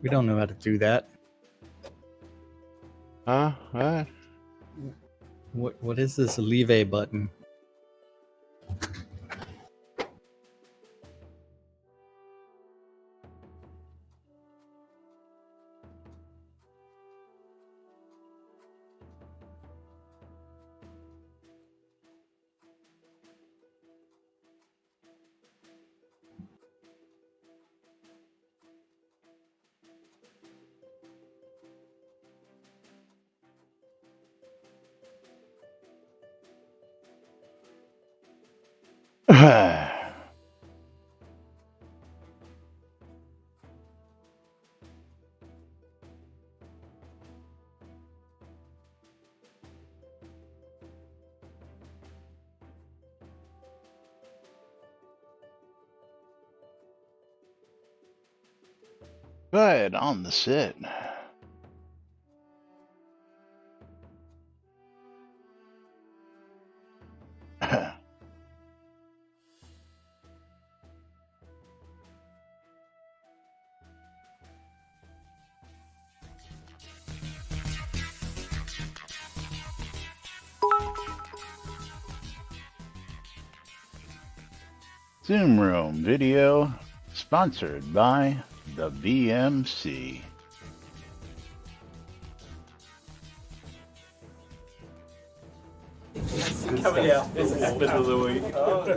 We don't know how to do that. Huh? What? What is this leave a button? Good on the sit. Zoom Room video sponsored by the BMC.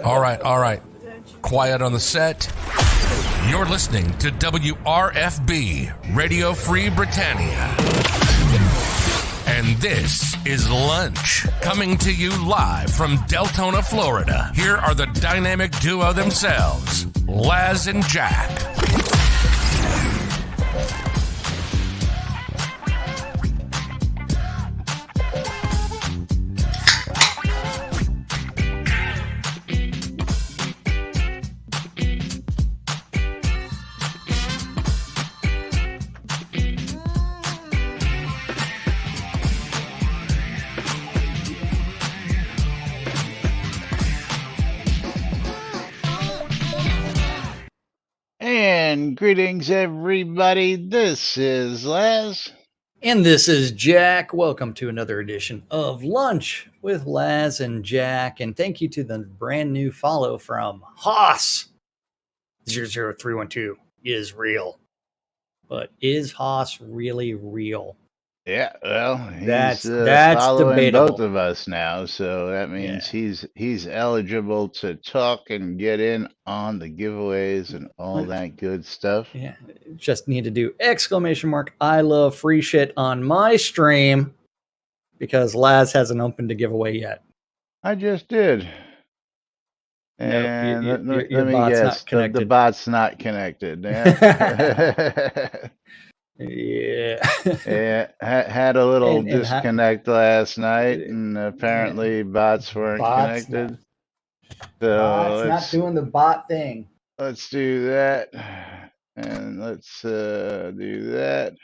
All right. Quiet on the set. You're listening to WRFB, Radio Free Britannia. And this is Lunch, coming to you live from Deltona, Florida. Here are the dynamic duo themselves, Laz and Jack. And greetings, everybody. This is Laz. And this is Jack. Welcome to another edition of Lunch with Laz and Jack. And thank you to the brand new follow from Haas 00312 is real. But is Haas really real? Yeah, well, he's That's following debatable. both of us now, so that means he's eligible to talk and get in on the giveaways and all that good stuff. Yeah, just need to do ! I love free shit on my stream because Laz hasn't opened a giveaway yet. I just did. And let your me bot's guess, not connected. the bot's not connected. Yeah. Yeah. Had a little And disconnect last night, and apparently bots weren't connected. Bot's not doing the bot thing. Let's do that, and let's do that,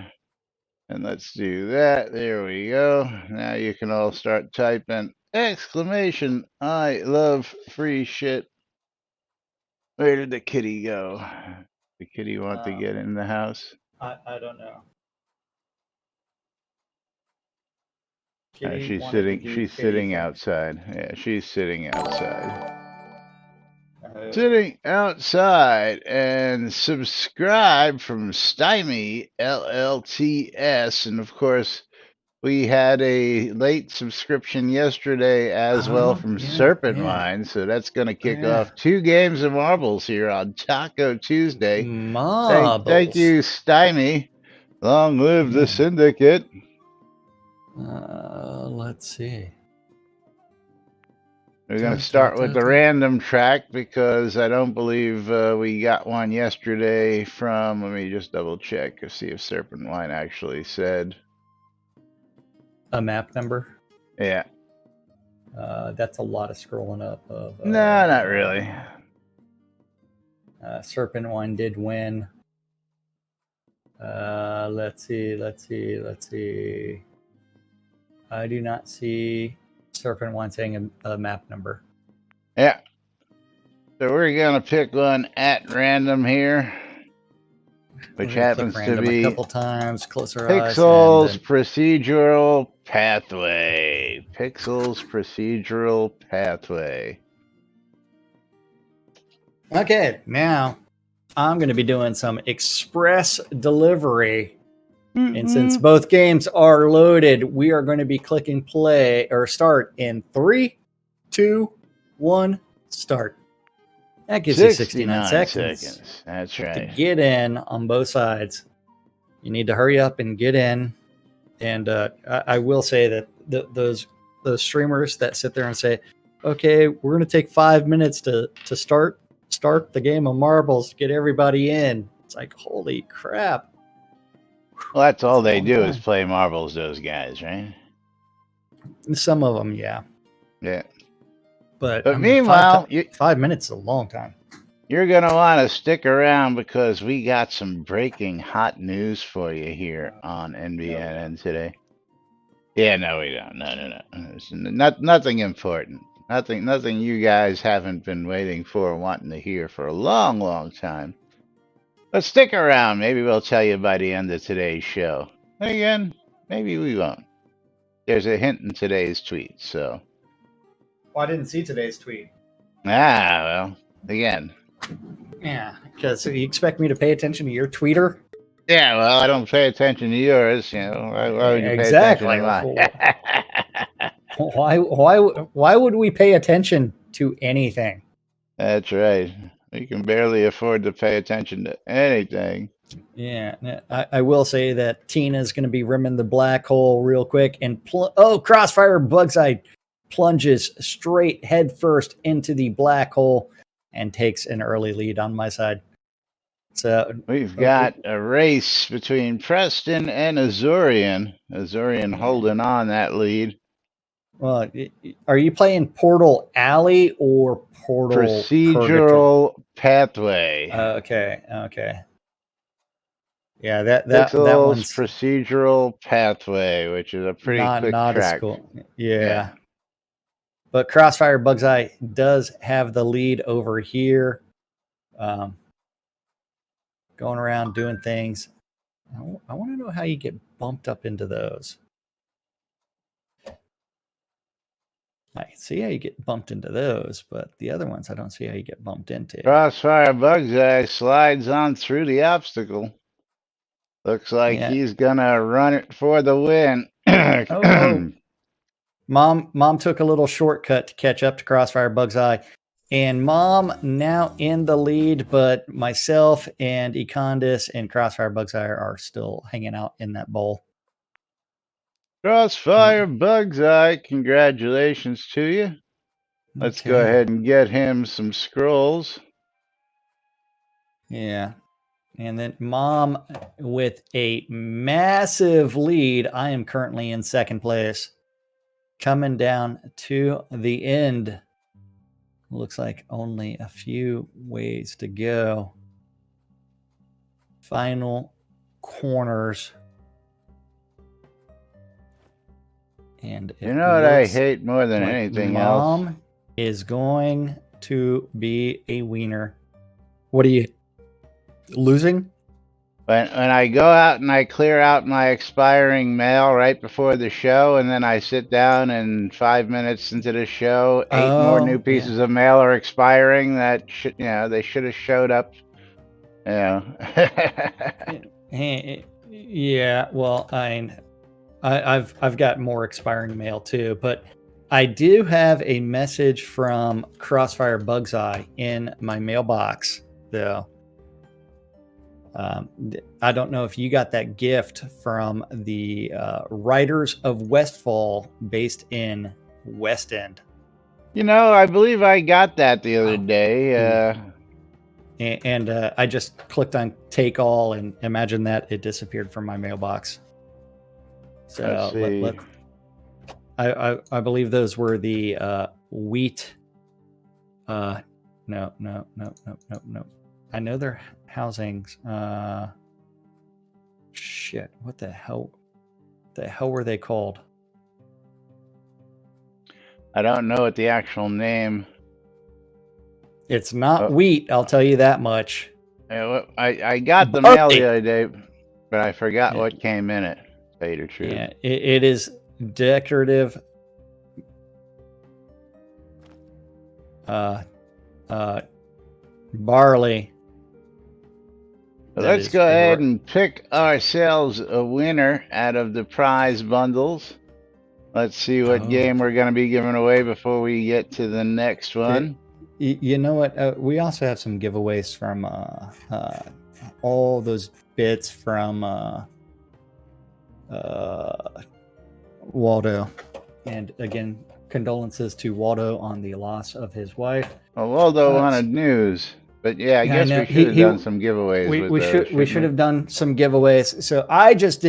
and let's do that. There we go. Now you can all start typing ! I love free shit. Where did the kitty go? The kitty want to get in the house? I don't know. She's sitting outside. Yeah, she's sitting outside. Sitting outside. And subscribe from Stymie LLTS. And of course, we had a late subscription yesterday as well from Serpent Mine. So that's going to kick off 2 games of marbles here on Taco Tuesday. Thank you, Stymie. Long live the syndicate. Let's see. We're going to start with the random track because I don't believe we got one yesterday from, let me just double check to see if Serpent Wine actually said a map number. Yeah. That's a lot of scrolling up. No, not really. Serpent Wine did win. Let's see. I do not see Serpent Wine saying a map number. Yeah. So we're going to pick one at random here. which We're gonna click happens to random a be couple times, close our eyes, and Pixel's then procedural pathway. Pixel's procedural pathway. okay, now I'm gonna be doing some express delivery. And since both games are loaded, we are going to be clicking play or start in 3, 2, 1, start. That gives you 69 seconds That's to right. get in on both sides. You need to hurry up and get in. And I will say that those streamers that sit there and say, "Okay, we're going to take 5 minutes to start the game of marbles, get everybody in." It's like, holy crap! Well, that's all That's a they long do is time. play marbles, those guys, right? Some of them, yeah. Yeah. But But I mean, meanwhile, 5 minutes is a long time. you're going to want to stick around because we got some breaking hot news for you here on NBNN today. Yeah, no, we don't. No. It's nothing important. Nothing you guys haven't been waiting for, wanting to hear for a long, long time. But stick around. Maybe we'll tell you by the end of today's show. Again, maybe we won't. There's a hint in today's tweet, so. Well, I didn't see today's tweet. Well, again. Yeah, because you expect me to pay attention to your tweeter? Yeah, well, I don't pay attention to yours. Why would you pay attention Exactly. to mine? Why would we pay attention to anything? That's right. We can barely afford to pay attention to anything. Yeah, I will say that Tina's going to be rimming the black hole real quick, and Crossfire Bugseye plunges straight headfirst into the black hole and takes an early lead on my side. So we've got a race between Preston and Azorian. Azorian holding on that lead. Well, are you playing Portal Alley or Portal Procedural Pathway? Okay. Yeah, that Pixel's one's Procedural Pathway, which is a pretty quick not track. as cool. Yeah. But Crossfire Bugseye does have the lead over here. Going around doing things. I want to know how you get bumped up into those. I can see how you get bumped into those, but the other ones I don't see how you get bumped into. Crossfire Bugseye slides on through the obstacle. Looks like he's gonna run it for the win. Mom took a little shortcut to catch up to Crossfire Bugseye, and Mom now in the lead, but myself and Econdis and Crossfire Bugseye are still hanging out in that bowl. Crossfire Bugseye, congratulations to you. Let's go ahead and get him some scrolls. Yeah. And then Mom with a massive lead. I am currently in second place. Coming down to the end. Looks like only a few ways to go. Final corners. And you know what I hate more than like anything else? Mom is going to be a wiener. What are you losing? When I go out and I clear out my expiring mail right before the show, and then I sit down and 5 minutes into the show, 8 more new pieces of mail are expiring. That they should have showed up. Yeah, well, I've got more expiring mail too, but I do have a message from Crossfire Bugseye in my mailbox, though. I don't know if you got that gift from the Writers of Westfall based in West End. I believe I got that the other day. And I just clicked on take all and imagine that it disappeared from my mailbox. So let's see. I believe those were the wheat. No. I know they're housings. Shit. What the hell? The hell were they called? I don't know what the actual name. It's not wheat, I'll tell you that much. I got the mail Barley. the other day, but I forgot what came in it. To tell you the truth. Yeah, it is decorative. Barley. Let's go ahead and pick ourselves a winner out of the prize bundles. Let's see what game we're going to be giving away before we get to the next one. You know what? We also have some giveaways from all those bits from Waldo. And again, condolences to Waldo on the loss of his wife. Well, Waldo wanted news. But yeah, I guess we should have done some giveaways. We should have done some giveaways. So I just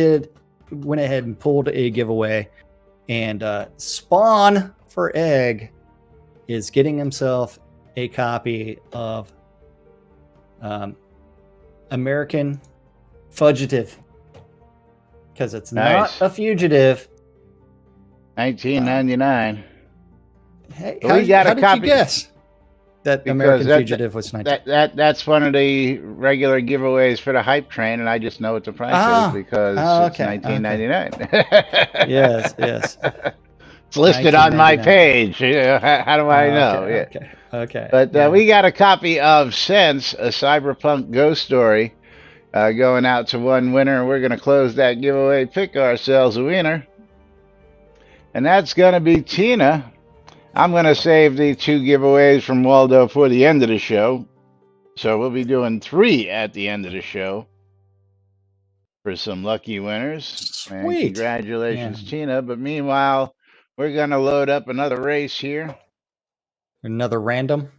went ahead and pulled a giveaway, and Spawn for Egg is getting himself a copy of American Fugitive, because it's not a fugitive. 1999. Hey, how did you guess that American Fugitive was 1999? That's one of the regular giveaways for the hype train, and I just know what the price is because it's 1999. Okay. Yes. It's listed on my page. How do I know? Okay. But we got a copy of Sense, a cyberpunk ghost story, going out to one winner. We're going to close that giveaway, pick ourselves a winner. And that's going to be Tina. I'm going to save the 2 giveaways from Waldo for the end of the show. So we'll be doing 3 at the end of the show for some lucky winners. Sweet. And congratulations, Tina. But meanwhile, we're going to load up another race here. Another random?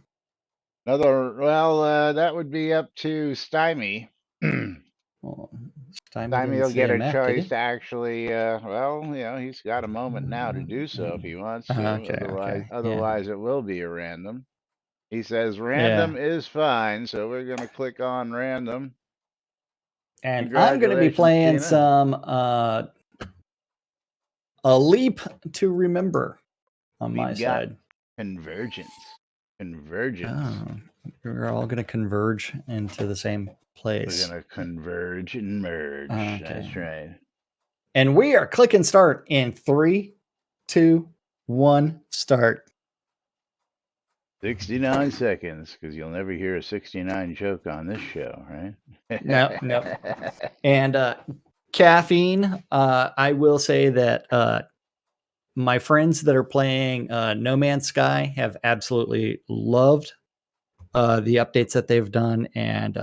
That would be up to Stymie. Stymie will get a choice to actually, he's got a moment now to do so if he wants to. Otherwise it will be a random. He says random is fine, so we're going to click on random. And I'm going to be playing some A Leap to Remember on my side. Convergence. Oh, we're all going to converge into the same place. We're going to converge and merge. Okay. That's right. And we are clicking start in 3, 2, 1, start. 69 seconds, because you'll never hear a 69 joke on this show, right? No. And caffeine, I will say that my friends that are playing No Man's Sky have absolutely loved the updates that they've done, and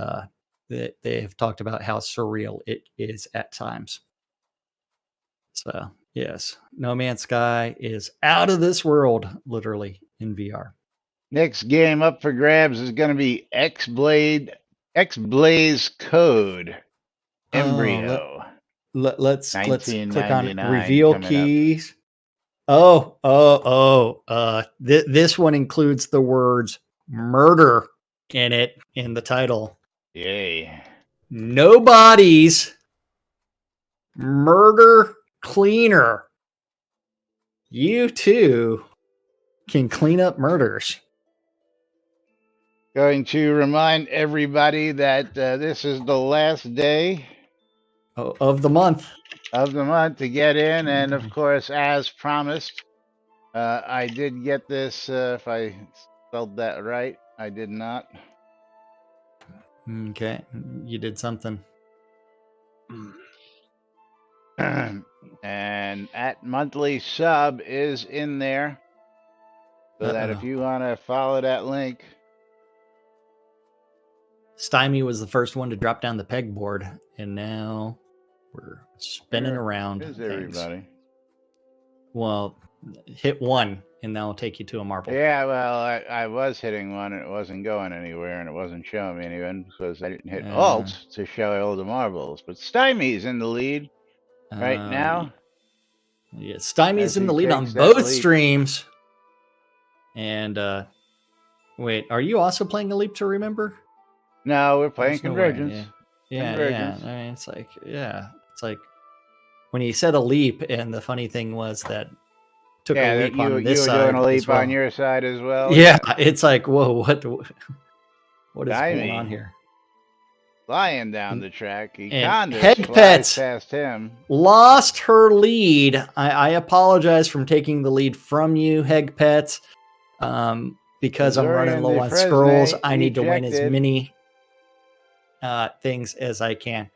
they've talked about how surreal it is at times. So, yes, No Man's Sky is out of this world, literally, in VR. Next game up for grabs is going to be X-Blaze Code Embryo. Let's click on reveal keys. This one includes the words murder in it in the title. Yay. No bodies. Murder cleaner. You too can clean up murders. Going to remind everybody that this is the last day of the month. To get in, and of course, as promised, I did get this. If I spelled that right, I did not. Okay, you did something. And at monthly sub is in there, so that if you want to follow that link. Stymie was the first one to drop down the pegboard, and now we're spinning around. Where's everybody? Well, hit 1, and that'll take you to a marble. Yeah, well, I was hitting 1, and it wasn't going anywhere, and it wasn't showing me anything because I didn't hit Alt to show all the marbles. But Stymie's in the lead right now. Yeah, Stymie's in the lead on both streams. And wait, are you also playing A Leap to Remember? No, we're playing Convergence. Yeah. I mean, it's like when you said A Leap, and the funny thing was that took a leap on this side. You were doing a leap on your side as well. Yeah, it's like, whoa, what is going on here? flying down the track. And Econdas Head flies Pets past him. lost her lead. I apologize for taking the lead from you, Heg Pets. Because I'm running Azorian low de on Fresne scrolls, I need to win as ejected. many things as I can.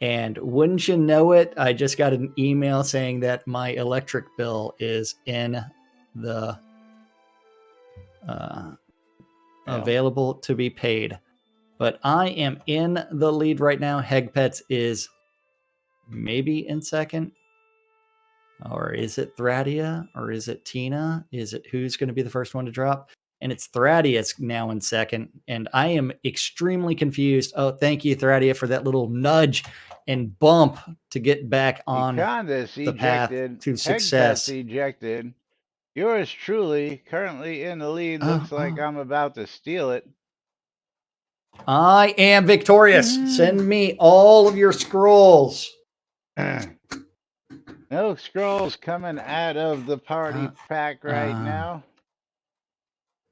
And wouldn't you know it, I just got an email saying that my electric bill is in the available to be paid. But I am in the lead right now. Hegpets is maybe in second. Or is it Thradia? Or is it Tina? Is it who's going to be the first one to drop? And it's Thradia now in second. And I am extremely confused. Oh, thank you, Thradia, for that little nudge and bump to get back on Econdas the path ejected. to Hegpets success. ejected. Yours truly, currently in the lead. Looks like I'm about to steal it. I am victorious. Send me all of your scrolls. No scrolls coming out of the party pack right now.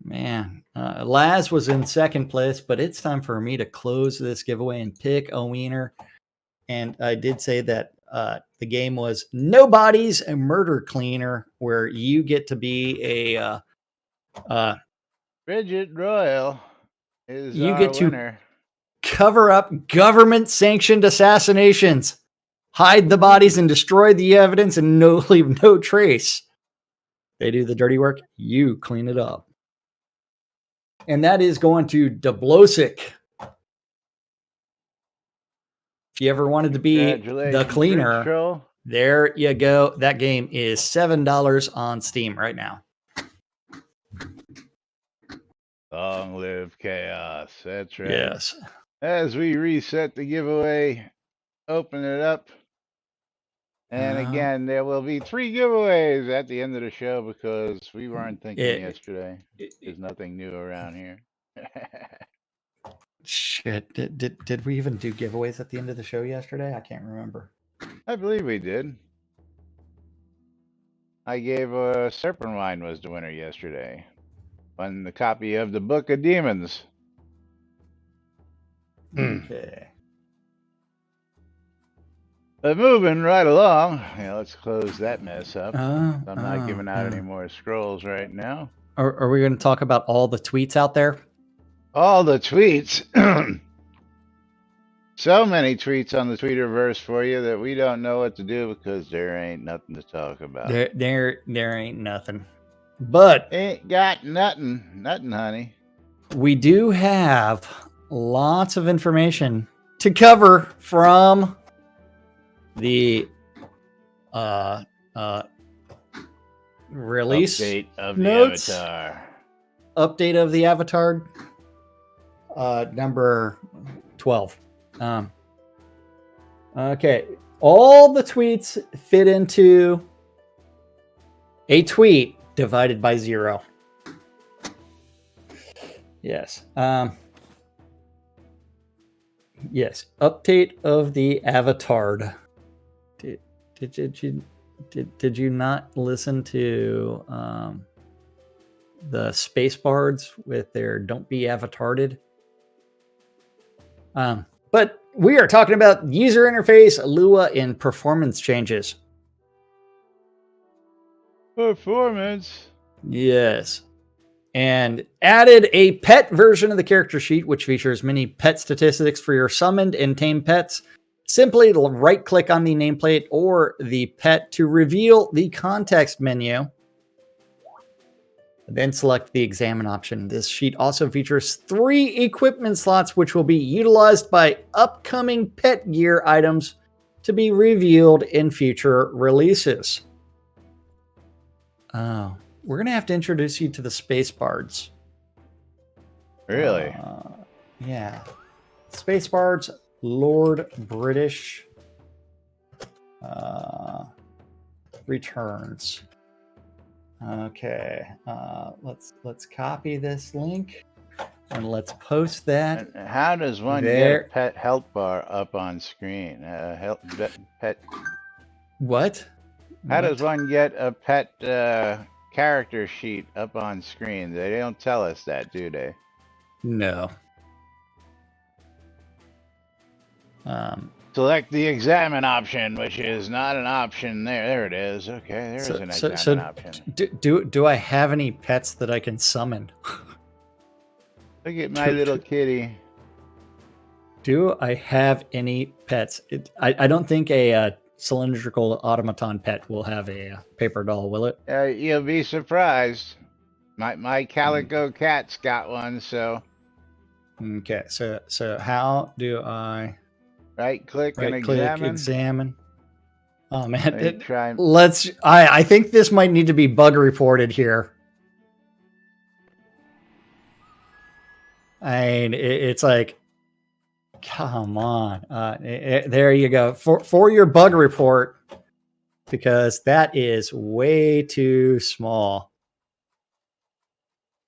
Man, Laz was in second place, but it's time for me to close this giveaway and pick a wiener. And I did say that the game was Nobody's a Murder Cleaner, where you get to be a Bridget Royal is you our get to winner. cover up government-sanctioned assassinations, hide the bodies, and destroy the evidence, and leave no trace. They do the dirty work. You clean it up. And that is going to Dablosic. If you ever wanted to be the cleaner, there you go. That game is $7 on Steam right now. Long live chaos. That's right. Yes. As we reset the giveaway, open it up. And again, there will be 3 giveaways at the end of the show because we weren't thinking yesterday. There's nothing new around here. Shit. Did we even do giveaways at the end of the show yesterday? I can't remember. I believe we did. I gave Serpentwine was the winner yesterday. Won the copy of the Book of Demons. Okay. But moving right along, let's close that mess up. I'm not giving out any more scrolls right now. Are we going to talk about all the tweets out there? All the tweets. So many tweets on the Tweeterverse for you that we don't know what to do because there ain't nothing to talk about. There ain't nothing. But ain't got nothing, honey. We do have lots of information to cover from the release update of notes, the Avatar. Update of the Avatar, number 12. Okay, all the tweets fit into a tweet divided by 0. Yes. Yes. Update of the Avatar. Did you not listen to the Space Bards with their "Don't Be Avatarded"? But we are talking about user interface, Lua, and performance changes. Performance. Yes. And added a pet version of the character sheet, which features many pet statistics for your summoned and tamed pets. Simply right-click on the nameplate or the pet to reveal the context menu. Then select the examine option. This sheet also features 3 equipment slots, which will be utilized by upcoming pet gear items to be revealed in future releases. Oh, we're going to have to introduce you to the Space Bards. Really? Yeah. Space Bards, Lord British returns. Okay, let's copy this link and let's post that. And how does one get a pet health bar up on screen? Pet. What? How does one get a pet character sheet up on screen? They don't tell us that, do they? No. Select the examine option, which is not an option there. There it is. Okay, there is an examine option. Do I have any pets that I can summon? Look at my little kitty. Do I have any pets? I don't think a cylindrical automaton pet will have a paper doll, will it? You'll be surprised. My calico cat's got one, so. Okay, so how do I right click and examine? Examine. Oh man, try. I think this might need to be bug reported here. It's like, come on. There you go for your bug report, because that is way too small.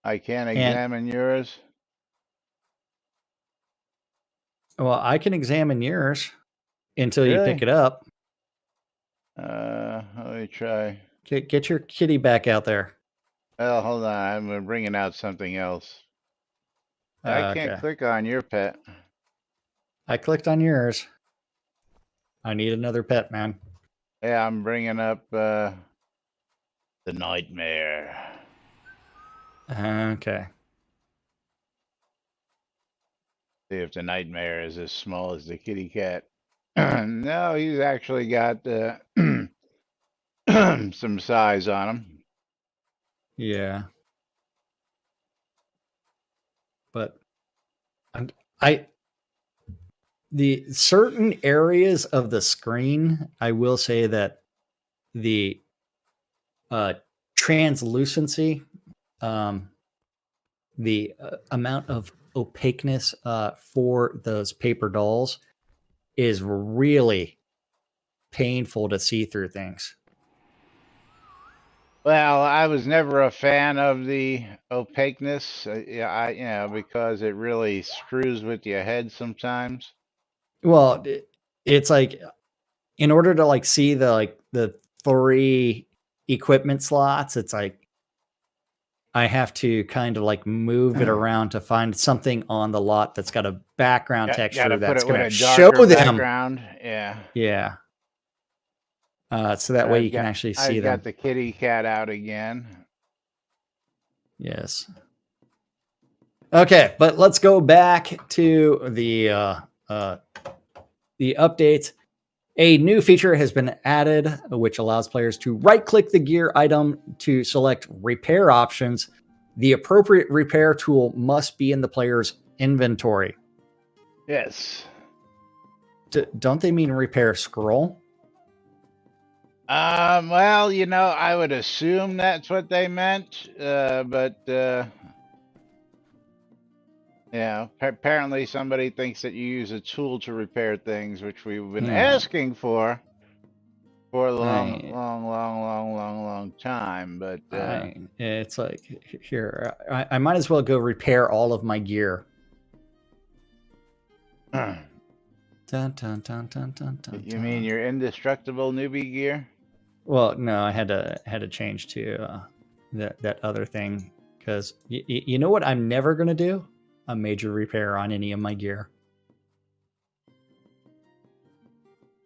I can't examine yours. Well, I can examine yours until you pick it up. Let me try. Get your kitty back out there. Well, hold on. I'm bringing out something else. I can't click on your pet. I clicked on yours. I need another pet, man. Yeah, I'm bringing up the nightmare. Okay. See if the nightmare is as small as the kitty cat. No, he's actually got some size on him. Yeah. But the certain areas of the screen, I will say that the translucency, the amount of opaqueness for those paper dolls is really painful to see through things. Well, I was never a fan of the opaqueness, because it really screws with your head sometimes. Well, it's like, in order to see the 3 equipment slots, it's like I have to kind of move it around to find something on the lot that's got a background texture that's going to show them. Background. Yeah. Yeah. So that way you can actually see them. I got the kitty cat out again. Yes. Okay, but let's go back to the updates. A new feature has been added, which allows players to right-click the gear item to select repair options. The appropriate repair tool must be in the player's inventory. Yes. Don't they mean repair scroll? Well, I would assume that's what they meant, but yeah, apparently somebody thinks that you use a tool to repair things, which we've been asking for a long time. But it's like, here, I might as well go repair all of my gear. Dun, dun, dun, dun, dun, dun, you mean your indestructible newbie gear? Well, no, I had to change to that other thing, because you know what I'm never gonna do? A major repair on any of my gear.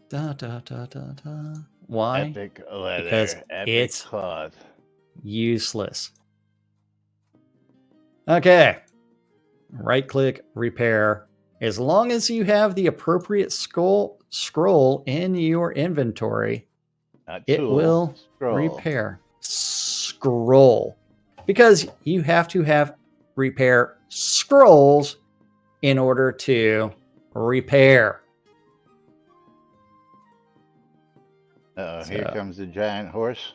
Da, da, da, da, da. Why? Epic leather. Because it's cloth. Useless. Okay. Right click, repair. As long as you have the appropriate scroll in your inventory, it will repair. Scroll. Because you have to have repair scrolls in order to repair. Here comes the giant horse.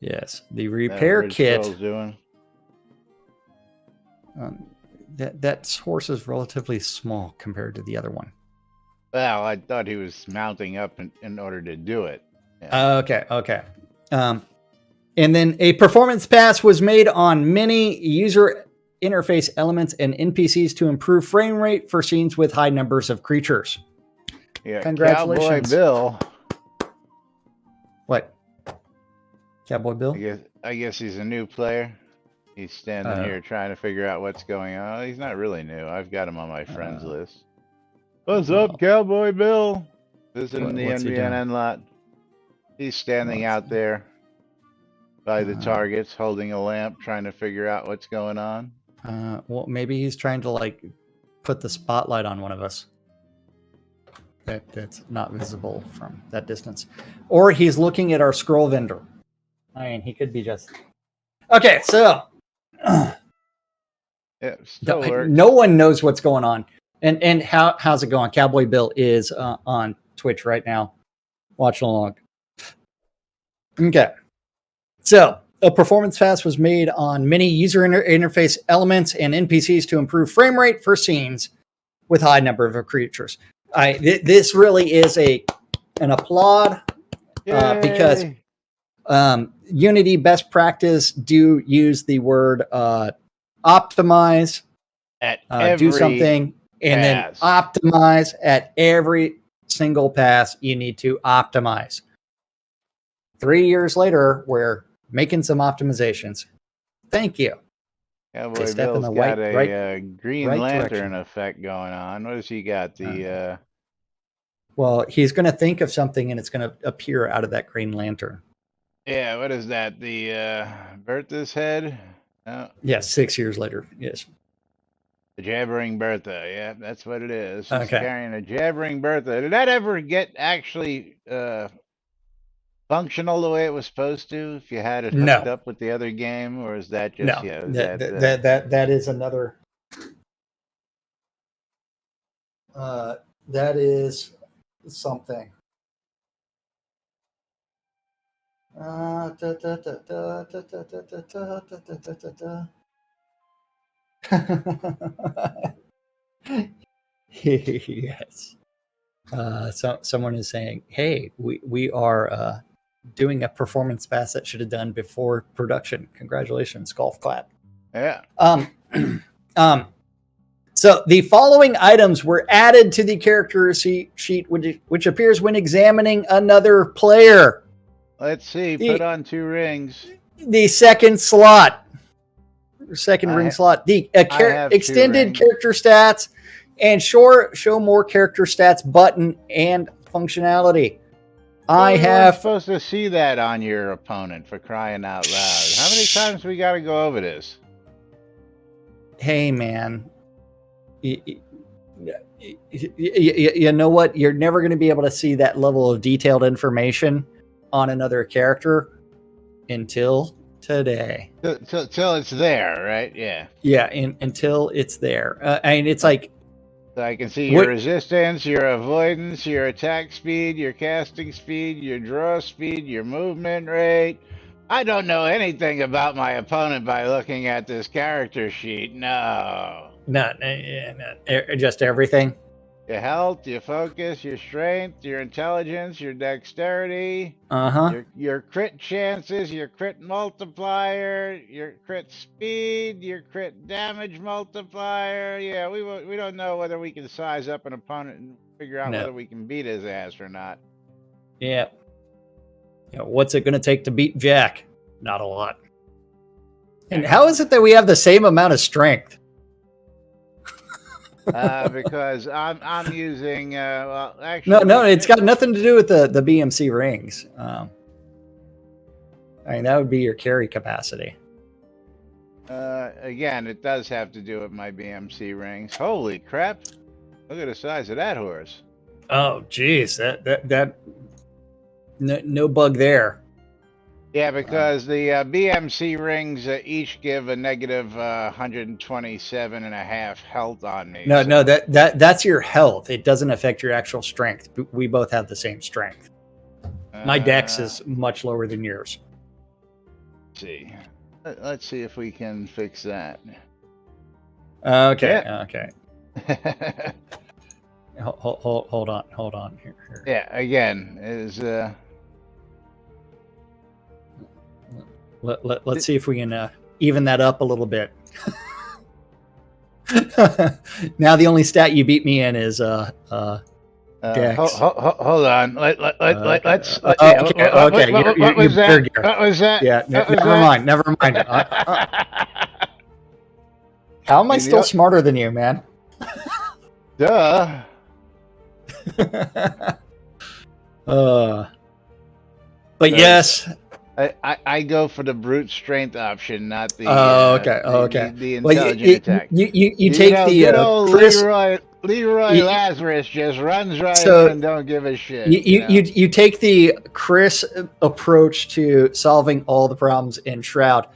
Yes, the repair kit. Doing. That horse is relatively small compared to the other one. Well, I thought he was mounting up in order to do it. Yeah. Okay. And then a performance pass was made on many user interface elements and NPCs to improve frame rate for scenes with high numbers of creatures. Yeah, congratulations, Cowboy Bill. What? Cowboy Bill? I guess he's a new player. He's standing here trying to figure out what's going on. He's not really new. I've got him on my friends list. What's up, Cowboy Bill? Visiting the What's he doing? NBNN lot. He's standing out there by the targets, holding a lamp, trying to figure out what's going on. Well, maybe he's trying to like put the spotlight on one of us. That's not visible from that distance, or he's looking at our scroll vendor. I mean, he could be just. Okay, so Yeah, still works. no one knows what's going on, and how's it going? Cowboy Bill is on Twitch right now, watching along. Okay, so a performance pass was made on many user interface elements and NPCs to improve frame rate for scenes with high number of creatures. This really is an applaud because Unity best practice do use the word optimize at do something and then optimize at every single pass. You need to optimize. 3 years later, we're making some optimizations. Thank you. Cowboy Bill's got a Green Lantern effect going on. What has he got? Well, he's going to think of something and it's going to appear out of that Green Lantern. Yeah, what is that? The Bertha's head? Oh. Yes, 6 years later. Yes. The Jabbering Bertha. Yeah, that's what it is. He's carrying a Jabbering Bertha. Did that ever get actually functional the way it was supposed to? If you had it hooked up with the other game, or is that just that is another? That is something. Yes. So someone is saying, "Hey, we are doing a performance pass that should have done before production. Congratulations, golf clap." Yeah. So the following items were added to the character sheet, which appears when examining another player. Let's see. Put on 2 rings. The second slot, ring slot. The extended character stats and show more character stats button and functionality. I'm supposed to see that on your opponent, for crying out loud. How many times we got to go over this? Hey, man. You know what? You're never going to be able to see that level of detailed information on another character until today. Till it's there, right? Yeah. Yeah, until it's there. I mean, it's like... So I can see your resistance, your avoidance, your attack speed, your casting speed, your draw speed, your movement rate. I don't know anything about my opponent by looking at this character sheet. No. No, just everything. Your health, your focus, your strength, your intelligence, your dexterity, your crit chances, your crit multiplier, your crit speed, your crit damage multiplier. Yeah, we don't know whether we can size up an opponent and figure out whether we can beat his ass or not. Yeah. What's it going to take to beat Jack? Not a lot. And how is it that we have the same amount of strength? Because I'm using well, actually no, it's got nothing to do with the BMC rings. I mean, that would be your carry capacity. Again, it does have to do with my BMC rings. Holy crap! Look at the size of that horse. Oh, geez, that no bug there. Yeah, because the BMC rings each give a negative 127.5 health on me. No, that's your health. It doesn't affect your actual strength. We both have the same strength. My dex is much lower than yours. Let's see. Let's see if we can fix that. Okay. Hold on. Here. Yeah, again, is Let's see if we can even that up a little bit. Now the only stat you beat me in is dex. Hold on. Let's. Okay. What was that? What was that? Yeah. Never mind. How am I still smarter than you, man? Duh. But yes. I go for the brute strength option, not the okay. the intelligent attack. You take the good old Chris. Leroy Lazarus just runs right So in and don't give a shit. you take the Chris approach to solving all the problems in Shroud.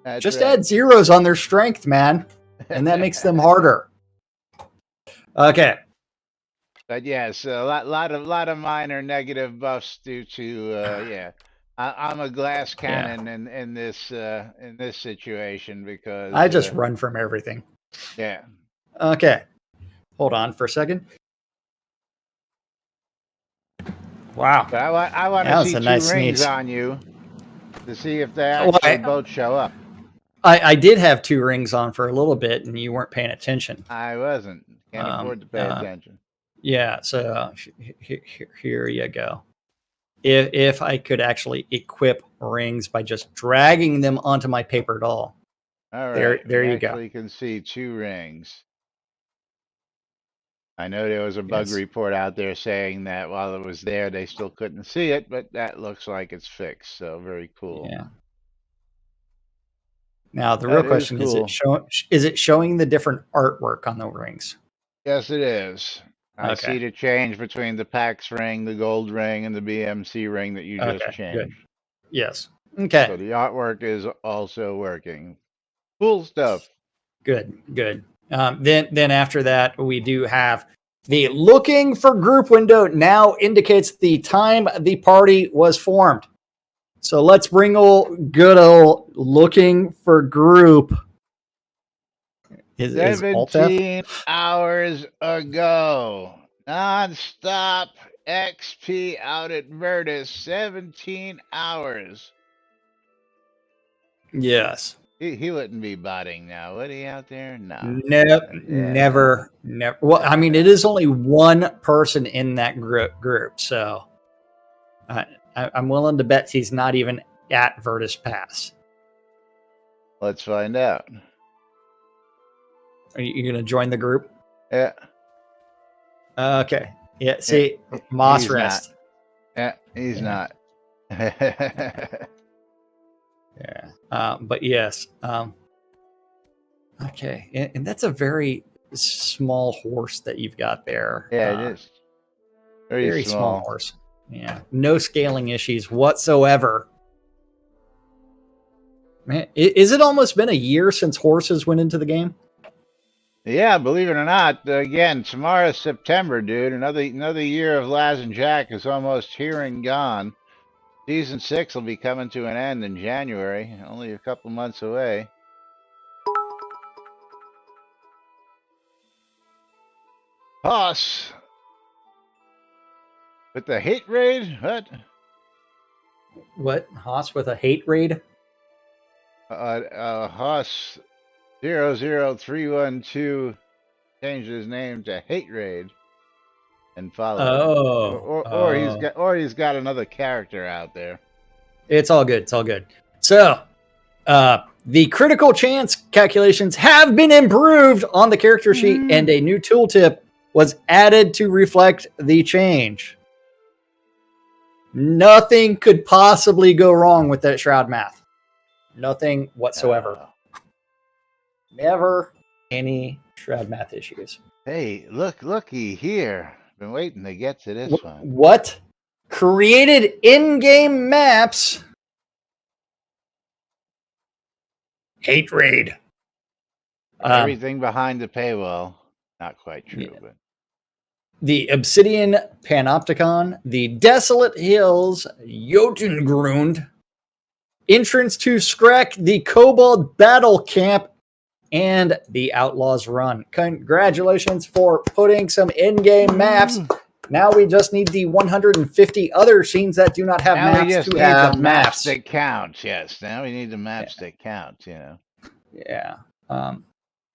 That's just right. add zeros on their strength, man, and that makes them harder. Okay. But yes, a lot of minor negative buffs due to I'm a glass cannon in this situation because I just run from everything. Yeah. Okay. Hold on for a second. Wow. But I want to see two nice rings sneeze. on you to see if they actually both show up. I did have 2 rings on for a little bit, and you weren't paying attention. I wasn't. Can't afford to pay attention. Yeah. So here you go. If I could actually equip rings by just dragging them onto my paper doll. All right. There you go. Actually can see 2 rings. I know there was a bug report out there saying that while it was there, they still couldn't see it, but that looks like it's fixed. So very cool. Yeah. Now the real question is: it showing the different artwork on the rings? Yes, it is. I see the change between the PAX ring, the gold ring, and the BMC ring that you just changed. Good. Yes. Okay. So the artwork is also working. Cool stuff. Good. Then after that, we do have the looking for group window now indicates the time the party was formed. So let's bring good old looking for group. 17 hours ago. Non-stop XP out at Virtus. 17 hours. Yes. He wouldn't be botting now, would he, out there? No. Never. Well, I mean, it is only one person in that group, so I'm willing to bet he's not even at Virtus Pass. Let's find out. Are you going to join the group? Yeah. Okay. Yeah. See, Moss Rest. Yeah, he's not. Yeah. But yes. Okay. And that's a very small horse that you've got there. Yeah, it is. Very small horse. Yeah. No scaling issues whatsoever. Man, is it almost been a year since horses went into the game? Yeah, believe it or not, again, tomorrow's September, dude. Another year of Laz and Jack is almost here and gone. Season 6 will be coming to an end in January, only a couple months away. Hoss! With the hate raid? What? What? Hoss with a hate raid? Hoss 00312 changed his name to Hate Raid and followed. Or he's got another character out there. It's all good. So, the critical chance calculations have been improved on the character sheet, and a new tooltip was added to reflect the change. Nothing could possibly go wrong with that Shroud math. Nothing whatsoever. Never any Shroud math issues. Hey, looky here. Been waiting to get to this one. What? Created in-game maps. Hate raid. Everything behind the paywall. Not quite true, but the Obsidian Panopticon, the Desolate Hills, Jotungrund, entrance to Skrek, the Kobold Battle Camp, and the Outlaws Run. Congratulations for putting some in-game maps. Now we just need the 150 other scenes that do not have maps to have maps that count. Yes, now we need the maps that count. Yeah.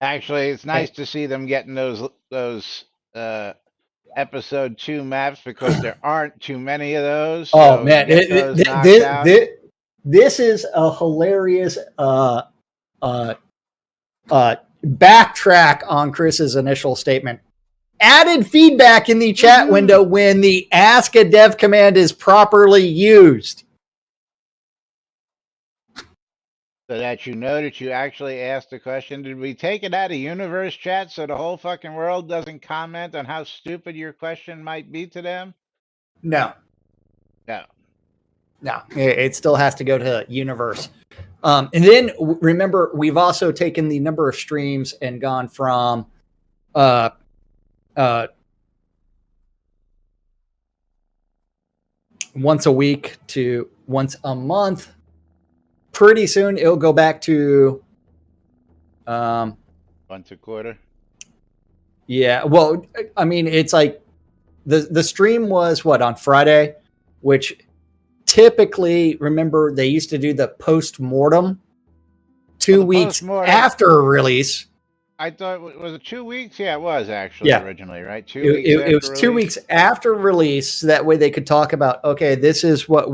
Actually, it's nice to see them getting those episode 2 maps because there aren't too many of those. Oh man, this is a hilarious backtrack on Chris's initial statement. added feedback in the chat window when the ask a dev command is properly used. So that you know that you actually asked the question. Did we take it out of universe chat so the whole fucking world doesn't comment on how stupid your question might be to them? No. No. No, it still has to go to universe. And then remember, we've also taken the number of streams and gone from once a week to once a month. Pretty soon it'll go back to once a quarter. Yeah, well, I mean, it's like the stream was what, on Friday, which typically, remember, they used to do the post-mortem 2 weeks after release. I thought, was it 2 weeks? Yeah, it was actually originally, right? 2 weeks. It was 2 weeks after release. So that way they could talk about, okay, this is what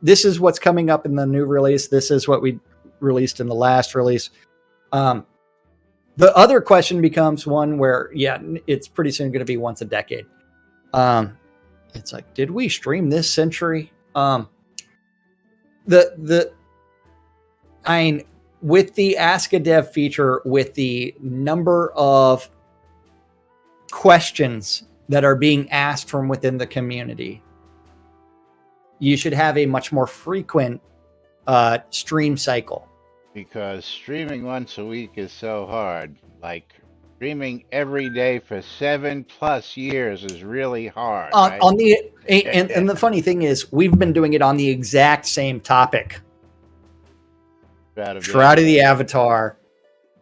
this is what's coming up in the new release. This is what we released in the last release. The other question becomes one where, it's pretty soon going to be once a decade. It's like, did we stream this century? With the Ask a Dev feature, with the number of questions that are being asked from within the community, you should have a much more frequent stream cycle. Because streaming once a week is so hard. Like, streaming every day for 7+ years is really hard. Right? And the funny thing is, we've been doing it on the exact same topic. Shroud of the Avatar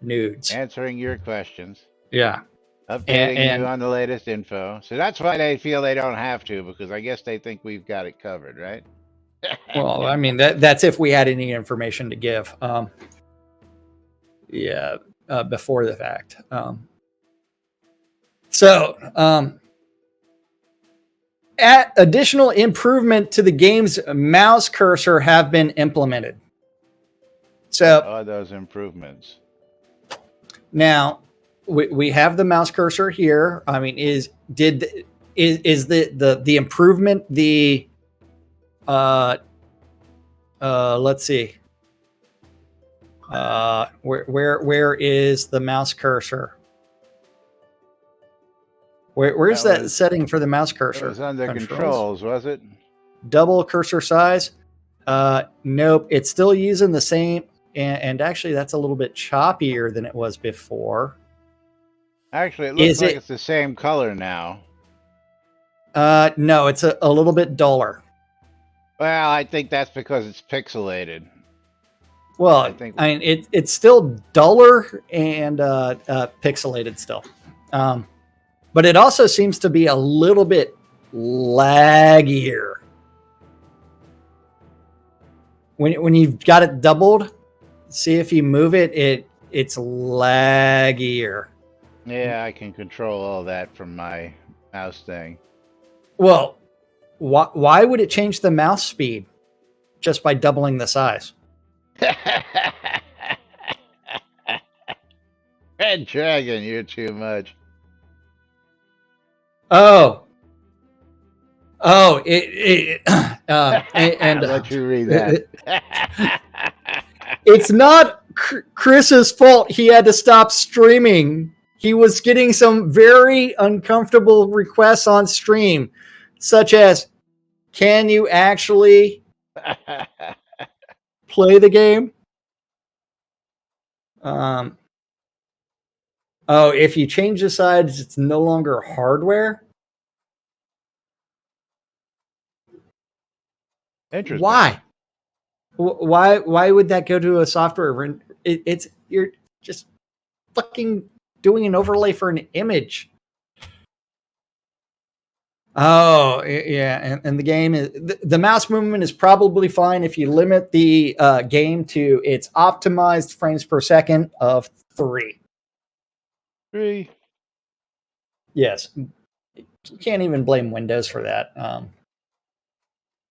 nudes. Answering your questions. Yeah. Updating you on the latest info. So that's why they feel they don't have to, because I guess they think we've got it covered, right? Well, I mean, that's if we had any information to give. Before the fact. Additional improvement to the game's mouse cursor have been implemented. So, what are those improvements? Now, we have the mouse cursor here. I mean, is the improvement the let's see. Where is the mouse cursor? Where's that setting for the mouse cursor? It was under controls, was it? Double cursor size? Nope. It's still using the same, and actually that's a little bit choppier than it was before. Actually, it looks like it's the same color now. No, it's a little bit duller. Well, I think that's because it's pixelated. Well, I mean, it's still duller and pixelated still. But it also seems to be a little bit laggier. When you've got it doubled, see if you move it's laggier. Yeah, I can control all that from my mouse thing. Well, why would it change the mouse speed just by doubling the size? Red Dragon, you're too much. And I'll let you read that. It's not Chris's fault he had to stop streaming. He was getting some very uncomfortable requests on stream, such as, can you actually play the game? If you change the sides, it's no longer hardware. Interesting. Why? Why would that go to a software? You're just fucking doing an overlay for an image. Oh, yeah. And the game is the mouse movement is probably fine if you limit the game to its optimized frames per second of 3. 3. Yes. You can't even blame Windows for that.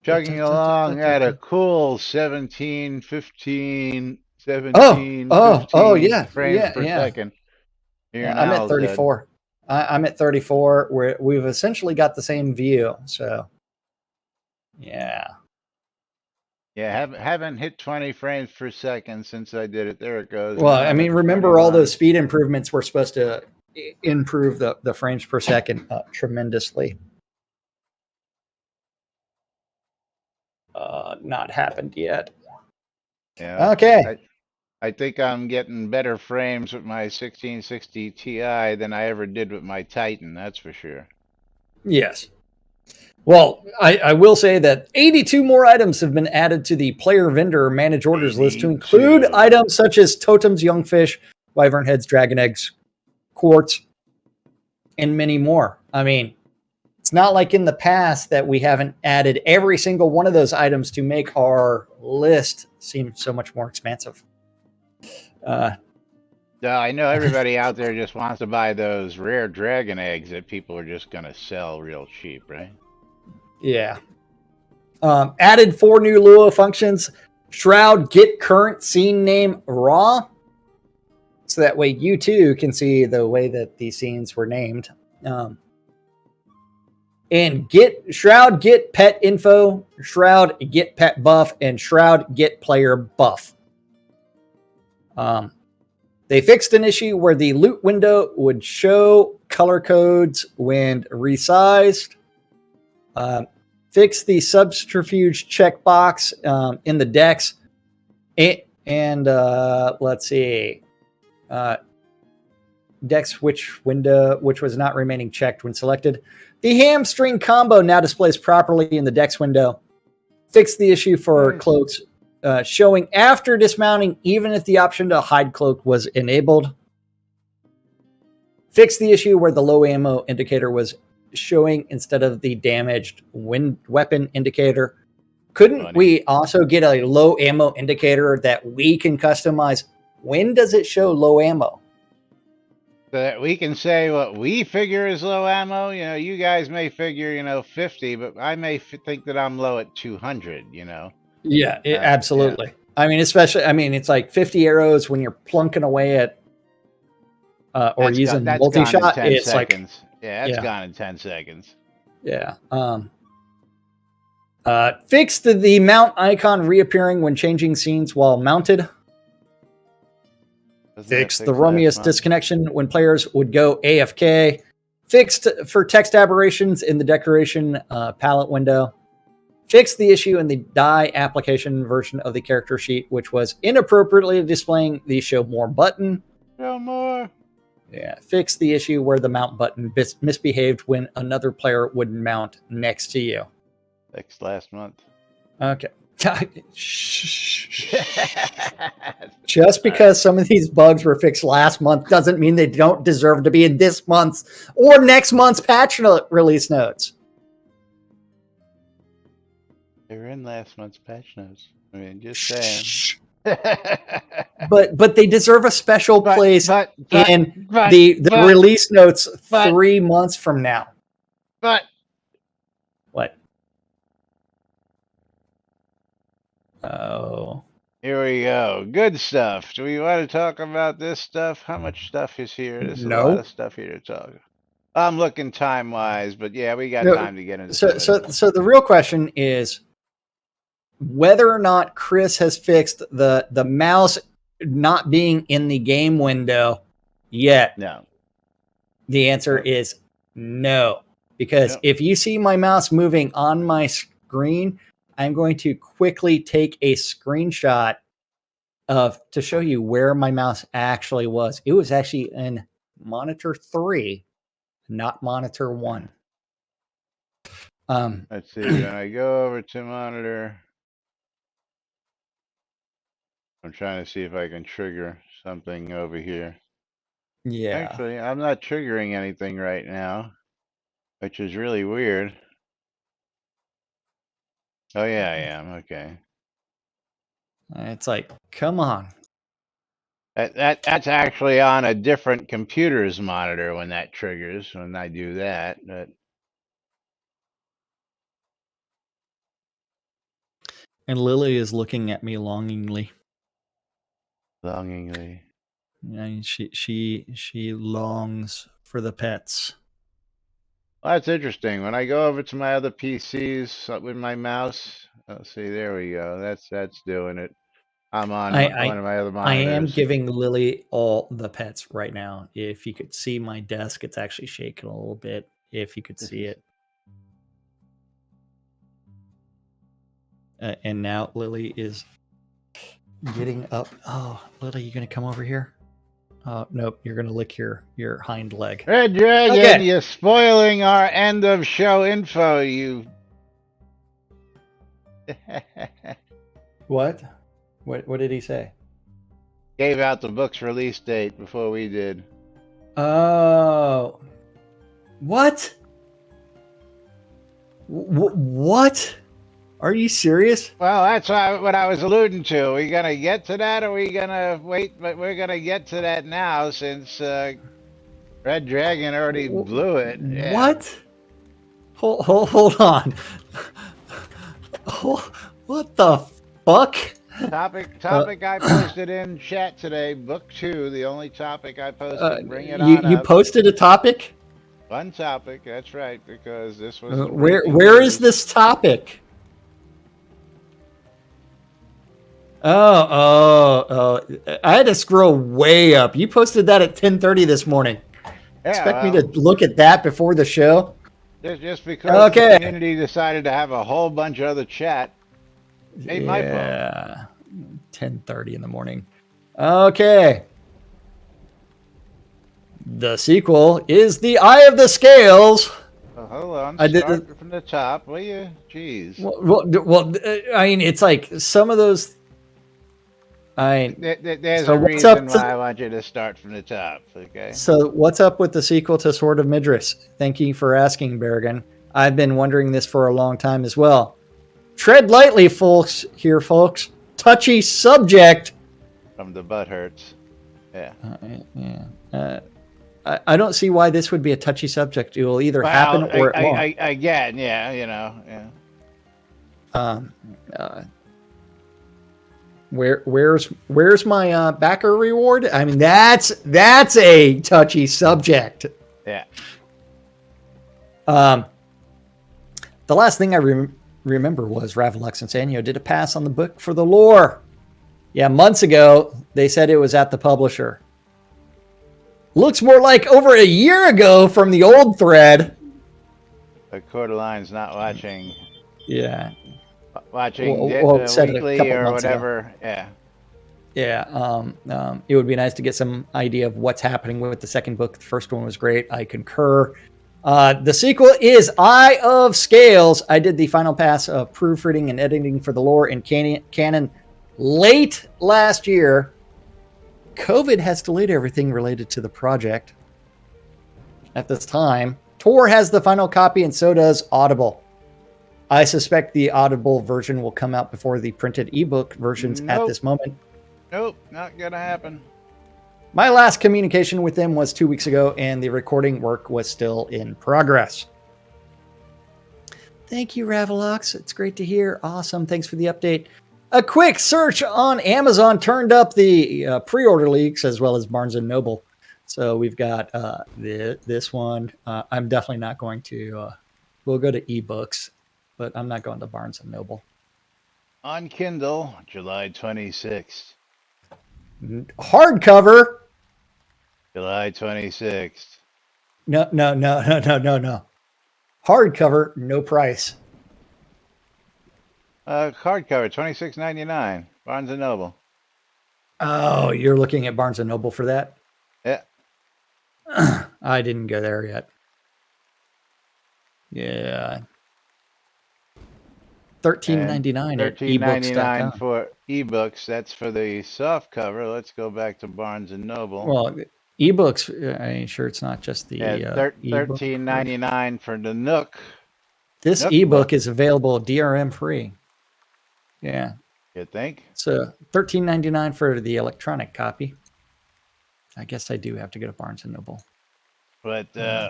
Chugging along at a cool 17, 15 frames per second. Yeah, I'm at 34. I'm at 34. We've essentially got the same view. So, yeah. Yeah, haven't hit 20 frames per second since I did it. There it goes. Well, Now I I'm mean, at remember all 21. those speed improvements were supposed to improve the frames per second tremendously. Not happened yet. Yeah. Okay. I think I'm getting better frames with my 1660 Ti than I ever did with my Titan. That's for sure. Yes. Well, I will say that 82 more items have been added to the player vendor manage orders list to include 82. items such as totems, young fish, wyvern heads, dragon eggs, quartz, and many more. I mean, it's not like in the past that we haven't added every single one of those items to make our list seem so much more expansive. I know everybody out there just wants to buy those rare dragon eggs that people are just going to sell real cheap, right? Yeah. Added 4 new Lua functions. Shroud, get current scene name raw. So that way you too can see the way that these scenes were named. And get Shroud, get pet info, Shroud, get pet buff, and Shroud, get player buff. They fixed an issue where the loot window would show color codes when resized. Fix the subterfuge checkbox in the decks. And let's see. Decks which was not remaining checked when selected. The hamstring combo now displays properly in the Dex window. Fix the issue for cloaks showing after dismounting, even if the option to hide cloak was enabled. Fix the issue where the low ammo indicator was showing instead of the damaged weapon indicator. Couldn't we also get a low ammo indicator that we can customize? When does it show low ammo? That we can say what we figure is low ammo. You know, you guys may figure, 50, but I may think that I'm low at 200, Yeah, absolutely. Yeah. I mean, it's like 50 arrows when you're plunking away at or that's using multi-shot. It's seconds. Like, gone in 10 seconds. Yeah. Fix the mount icon reappearing when changing scenes while mounted. Fix the rummiest disconnection when players would go AFK. Fixed for text aberrations in the decoration palette window. Fixed the issue in the die application version of the character sheet, which was inappropriately displaying the show more button. Show more. Yeah. Fixed the issue where the mount button misbehaved when another player would mount next to you. Fixed last month. Okay. Just because some of these bugs were fixed last month doesn't mean they don't deserve to be in this month's or next month's patch release notes. They were in last month's patch notes. I mean, just saying. but they deserve a special place in the release notes 3 months from now. But what? Oh. Here we go. Good stuff. Do we want to talk about this stuff? How much stuff is here? There's a lot of stuff here to talk. I'm looking time-wise, but yeah, we got time to get into it. So the real question is whether or not Chris has fixed the mouse not being in the game window yet. No. The answer is no. Because if you see my mouse moving on my screen, I'm going to quickly take a screenshot to show you where my mouse actually was. It was actually in monitor 3, not monitor 1. Let's see. When I go over to monitor, I'm trying to see if I can trigger something over here. Yeah. Actually, I'm not triggering anything right now, which is really weird. Oh, yeah, I am. Okay. It's like, come on. That's actually on a different computer's monitor when that triggers, when I do that. But and Lily is looking at me longingly. Longingly. Yeah, she longs for the pets. Well, that's interesting. When I go over to my other PCs with my mouse, see, there we go. That's doing it. I'm on one of my other I am monitors. giving Lily all the pets right now. If you could see my desk, it's actually shaking a little bit. If you could see it. And now Lily is getting up. Oh, Lily, you gonna come over here? Nope, you're gonna lick your hind leg. Red Dragon, Okay. you're spoiling our end of show info. You. What? What did he say? Gave out the book's release date before we did. Oh. What? What? Are you serious? Well, that's what I was alluding to. Are we gonna get to that, or are we gonna wait? But we're gonna get to that now, since Red Dragon already blew it. Yeah. What? Hold on. What the fuck? Topic I posted in chat today. Book 2, the only topic I posted. Bring it on You up. posted a topic? One topic. That's right, because this was where is this topic? Oh! I had to scroll way up. You posted that at 10:30 this morning. Yeah, Expect me to look at that before the show? Just because the community decided to have a whole bunch of other chat. Ain't my fault. Yeah, 10:30 in the morning. Okay. The sequel is The Eye of the Scales. Oh, hold on. Start from the top, will you? Jeez. Well, I mean, it's like some of those. There's a reason why I want you to start from the top, okay? So what's up with the sequel to Sword of Midris? Thank you for asking, Berrigan. I've been wondering this for a long time as well. Tread lightly, folks. Touchy subject. From the butt hurts. Yeah. I don't see why this would be a touchy subject. It will either happen or it won't. Again, yeah, yeah. Where's my backer reward? I mean, that's a touchy subject. Yeah. The last thing I remember was Ravalox and Sanyo did a pass on the book for the lore. Yeah, months ago they said it was at the publisher. Looks more like over a year ago from the old thread. But Cordyline's not watching. Yeah. Watching weekly or whatever. Ago. Yeah. It would be nice to get some idea of what's happening with the second book. The first one was great. I concur. The sequel is Eye of Scales. I did the final pass of proofreading and editing for the lore in canon late last year. COVID has delayed everything related to the project at this time. Tor has the final copy, and so does Audible. I suspect the Audible version will come out before the printed ebook versions at this moment. Nope, not gonna happen. My last communication with them was 2 weeks ago, and the recording work was still in progress. Thank you, Ravalox. It's great to hear. Awesome. Thanks for the update. A quick search on Amazon turned up the pre-order leaks as well as Barnes & Noble. So we've got this one. I'm definitely not going to... we'll go to ebooks, but I'm not going to Barnes & Noble. On Kindle, July 26th. Hardcover. July 26th. No. Hardcover, no price. Hardcover, $26.99. Barnes & Noble. Oh, you're looking at Barnes & Noble for that? Yeah. I didn't go there yet. Yeah. $13.99 at ebooks.com. for ebooks. That's for the soft cover. Let's go back to Barnes & Noble. Well, ebooks, I ain't sure it's not just the $13.99 for the Nook. This ebook is available DRM free. Yeah. You think? So $13.99 for the electronic copy. I guess I do have to go to Barnes & Noble. But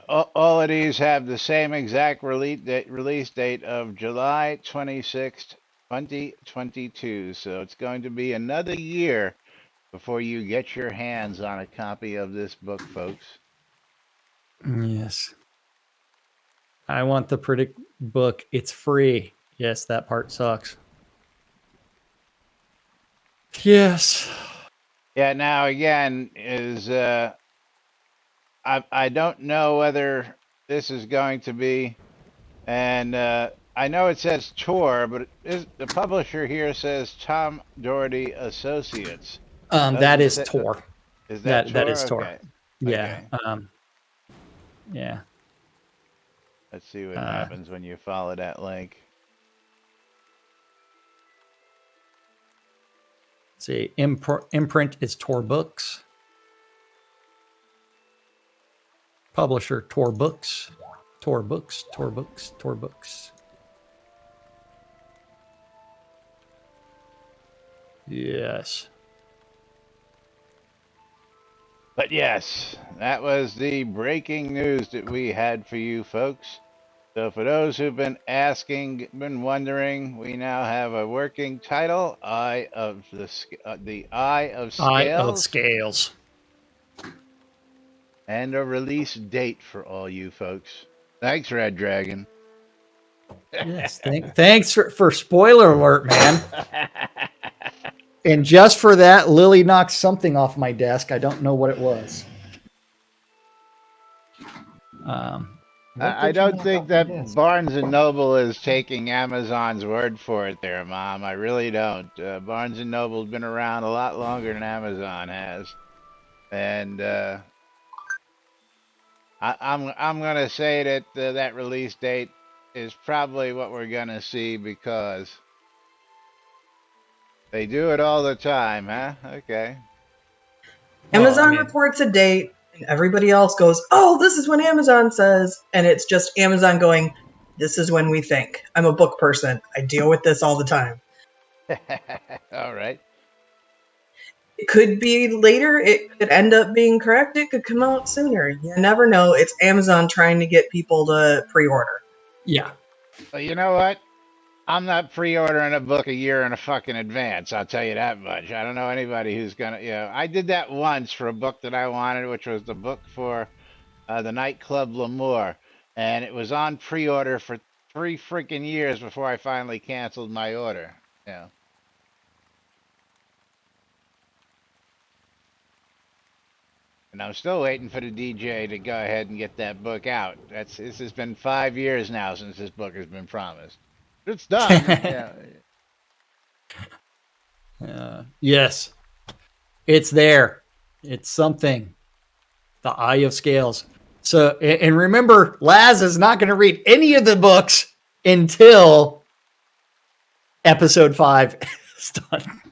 all of these have the same exact release date of July 26th, 2022. So it's going to be another year before you get your hands on a copy of this book, folks. Yes. I want the predict book. It's free. Yes, that part sucks. Yes. Yeah. Now again, I don't know whether this is going to be, and I know it says Tor, but the publisher here says Tom Doherty Associates. That Doesn't is say, Tor. is that That Tor? is Tor. Okay. Yeah. Okay. Yeah. Let's see what happens when you follow that link. See, imprint is Tor Books. Publisher Tor Books. Tor Books. Tor Books. Tor Books. Yes. But yes, that was the breaking news that we had for you folks. So for those who've been asking, been wondering, we now have a working title: Eye of the Eye of Eye of Scales, Scales. and a release date for all you folks. Thanks, Red Dragon. Yes. Thanks for spoiler alert, man. And just for that, Lily knocked something off my desk. I don't know what it was. I don't think that Barnes and Noble is taking Amazon's word for it there, Mom. I really don't. Barnes and Noble's been around a lot longer than Amazon has. And I'm gonna say that that release date is probably what we're gonna see because they do it all the time, huh? Okay. Amazon reports a date, and everybody else goes, "Oh, this is when Amazon says," and it's just Amazon going, "This is when we think." I'm a book person. I deal with this all the time. All right. It could be later. It could end up being correct. It could come out sooner. You never know. It's Amazon trying to get people to pre-order. Yeah. Well, you know what? I'm not pre-ordering a book a year in a fucking advance. I'll tell you that much. I don't know anybody who's gonna. I did that once for a book that I wanted, which was the book for the nightclub L'Amour, and it was on pre-order for 3 freaking years before I finally canceled my order. Yeah. And I'm still waiting for the DJ to go ahead and get that book out. This has been 5 years now since this book has been promised. It's done. Yeah. Yes. It's there. It's something. The Eye of Scales. So, and remember, Laz is not going to read any of the books until episode 5 is done.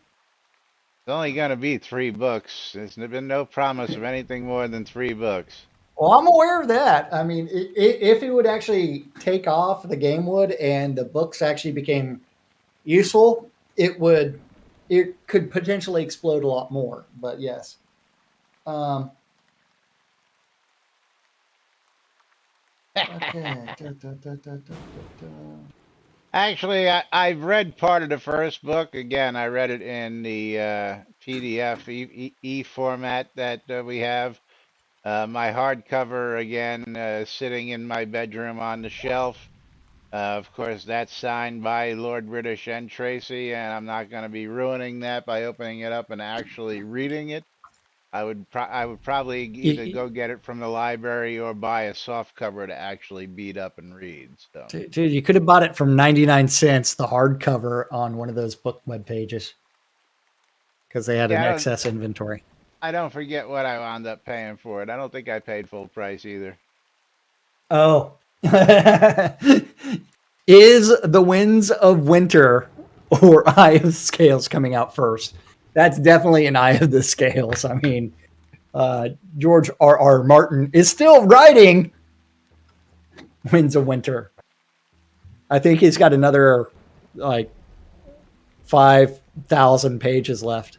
It's only going to be 3 books. There's been no promise of anything more than 3 books. Well, I'm aware of that. I mean, if it would actually take off, the game would, and the books actually became useful, it could potentially explode a lot more. But yes. Okay. Actually, I've read part of the first book. Again, I read it in the PDF e format that we have. My hardcover, again, sitting in my bedroom on the shelf. Of course, that's signed by Lord British and Tracy, and I'm not going to be ruining that by opening it up and actually reading it. I would probably either go get it from the library or buy a soft cover to actually beat up and read. So, dude, you could have bought it from 99 cents, the hardcover, on one of those book web pages, because they had an excess inventory. I don't forget what I wound up paying for it. I don't think I paid full price either. Oh. Is The Winds of Winter or Eye of Scales coming out first? That's definitely an Eye of the Scales. I mean, George R.R. Martin is still writing Winds of Winter. I think he's got another 5,000 pages left.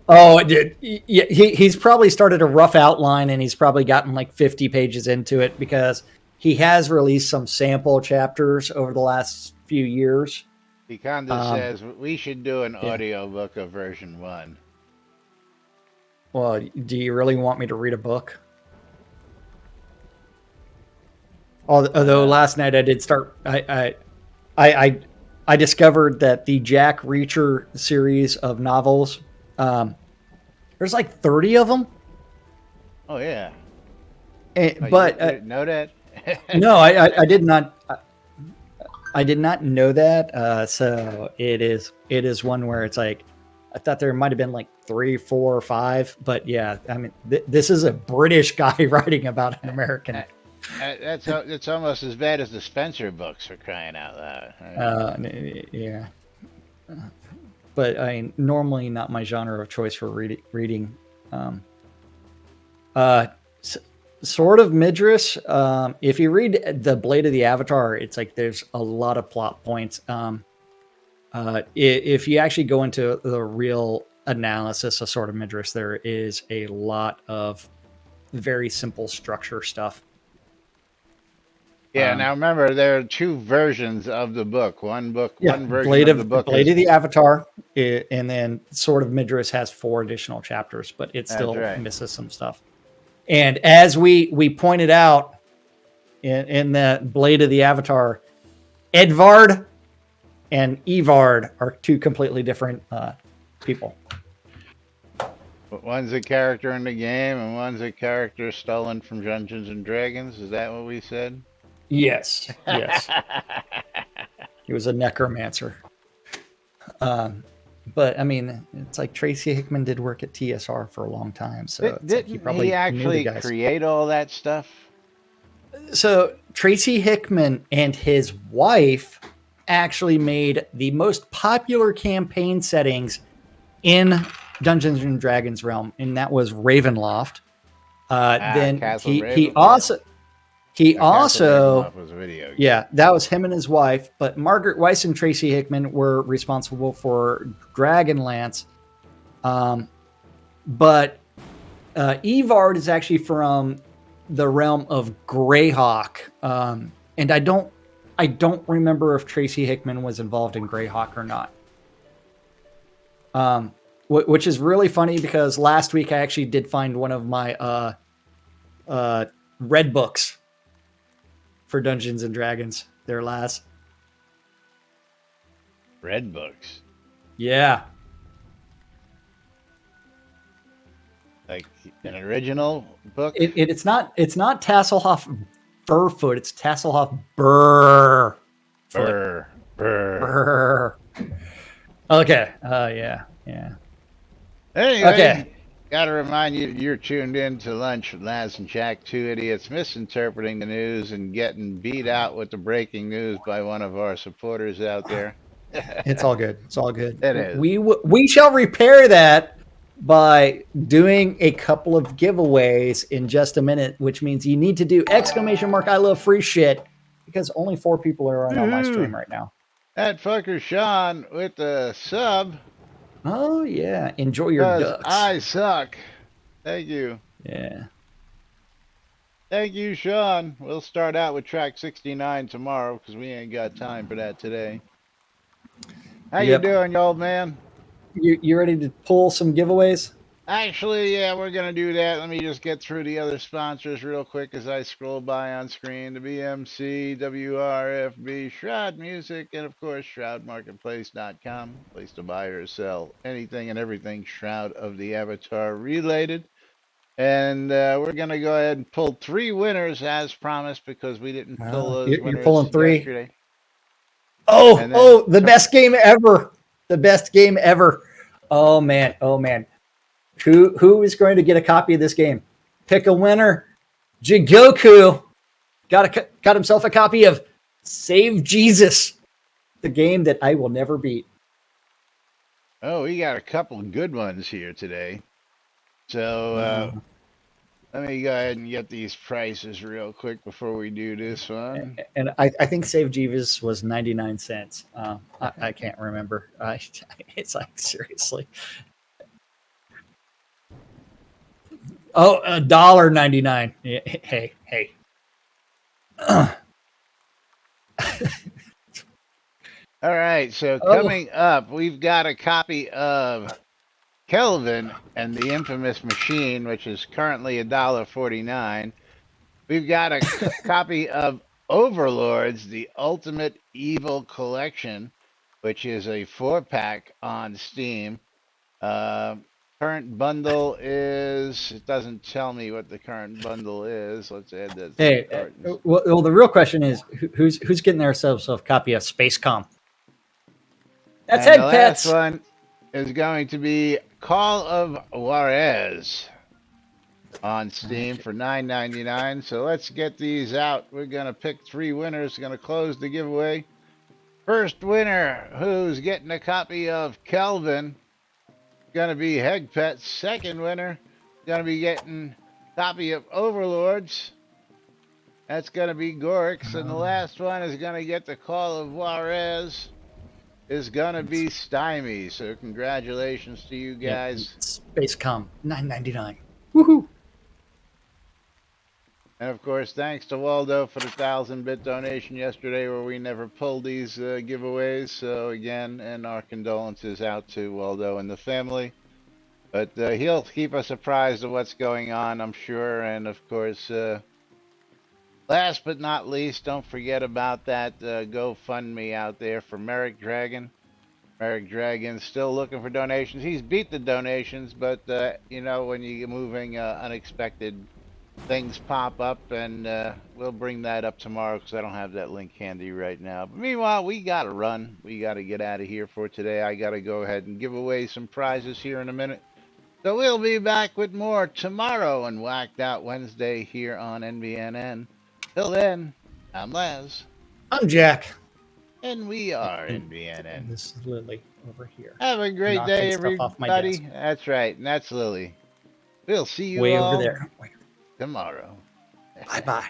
Oh, dude. He's probably started a rough outline, and he's probably gotten 50 pages into it because he has released some sample chapters over the last few years. He kind of says we should do an audiobook of version 1. Well, do you really want me to read a book? Although last night I did start. I discovered that the Jack Reacher series of novels, there's like 30 of them. Oh yeah. But you didn't know that? no, I did not. I did not know that. So it is one where it's like, I thought there might have been like 3, 4, or 5, but yeah, I mean, this is a British guy writing about an American. That's almost as bad as the Spencer books, for crying out loud. Yeah. But I mean, normally not my genre of choice for reading. Sort of Midris. If you read The Blade of the Avatar, it's like there's a lot of plot points. If you actually go into the real analysis of Sword of Midris, there is a lot of very simple structure stuff. Yeah, now remember, there are 2 versions of the book. One version of the book Blade of the Avatar, and then Sword of Midris has 4 additional chapters, but it still misses some stuff. And as we pointed out in the Blade of the Avatar, Edvard and Evard are 2 completely different people. One's a character in the game, and one's a character stolen from Dungeons and Dragons. Is that what we said? Yes. He was a necromancer. But I mean, it's like Tracy Hickman did work at TSR for a long time, so didn't he actually create all that stuff? So Tracy Hickman and his wife actually made the most popular campaign settings in Dungeons and Dragons realm, and that was Ravenloft. Then he also was a video game. Yeah, that was him and his wife. But Margaret Weiss and Tracy Hickman were responsible for Dragonlance. But Evard is actually from the realm of Greyhawk, and I don't remember if Tracy Hickman was involved in Greyhawk or not. Which is really funny because last week I actually did find one of my red books for Dungeons and Dragons. Their last red books. Yeah. Like an original book? It's not Tasselhoff Burrfoot, it's Tasselhoff Burr. Burr. Okay. Yeah. Anyway, okay. Gotta remind you, you're tuned in to Lunch with Laz and Jack, 2 idiots misinterpreting the news and getting beat out with the breaking news by one of our supporters out there. It's all good. It's all good. It is. We shall repair that by doing a couple of giveaways in just a minute, which means you need to do ! I love free shit, because only 4 people are on my stream right now. That fucker Sean with the sub. Oh yeah, enjoy your ducks. I suck. Thank you. Yeah. Thank you, Sean. We'll start out with track 69 tomorrow because we ain't got time for that today. How you doing, you old man? You ready to pull some giveaways? Actually, yeah, we're going to do that. Let me just get through the other sponsors real quick as I scroll by on screen. The BMC, WRFB, Shroud Music, and of course, ShroudMarketplace.com. Place to buy or sell anything and everything Shroud of the Avatar related. And we're going to go ahead and pull 3 winners as promised because we didn't pull those winners. You're pulling 3? Yesterday. The best game ever. The best game ever. Oh, man. Who is going to get a copy of this game? Pick a winner. Jigoku got himself a copy of Save Jesus, the game that I will never beat. Oh, we got a couple good ones here today. So let me go ahead and get these prices real quick before we do this one. And I think Save Jesus was 99 cents. I can't remember. It's like, seriously. Oh, $1.99. Hey. All right, so coming up, we've got a copy of Kelvin and the Infamous Machine, which is currently $1.49. We've got a copy of Overlords, the Ultimate Evil Collection, which is a 4-pack on Steam. Current bundle is, it doesn't tell me what the current bundle is. Let's add that to the cart. Well, the real question is who's getting themselves a copy of Spacecom? That's And the Head last Pets. one is going to be Call of Juarez on Steam for $9.99. So let's get these out. We're going to pick 3 winners. Going to close the giveaway. First winner, who's getting a copy of Kelvin, going to be Hegpet. Second winner, going to be getting a copy of Overlords. That's going to be Gorix. And the last one is going to get the Call of Juarez. Is going to be Stymie. So congratulations to you guys. Spacecom, $9.99. Woohoo! And of course, thanks to Waldo for the 1,000-bit donation yesterday, where we never pulled these giveaways. So again, and our condolences out to Waldo and the family. But he'll keep us apprised of what's going on, I'm sure. And of course, last but not least, don't forget about that GoFundMe out there for Merrick Dragon. Merrick Dragon's still looking for donations. He's beat the donations, but you know, when you're moving, unexpected things pop up, and we'll bring that up tomorrow because I don't have that link handy right now. But meanwhile, we got to run. We got to get out of here for today. I got to go ahead and give away some prizes here in a minute. So we'll be back with more tomorrow and Whacked Out Wednesday here on NBNN. Till then, I'm Les. I'm Jack. And we are NBNN. This is Lily over here. Have a great day, everybody. Desk. That's right. And that's Lily. We'll see you way all over there. tomorrow. Bye-bye.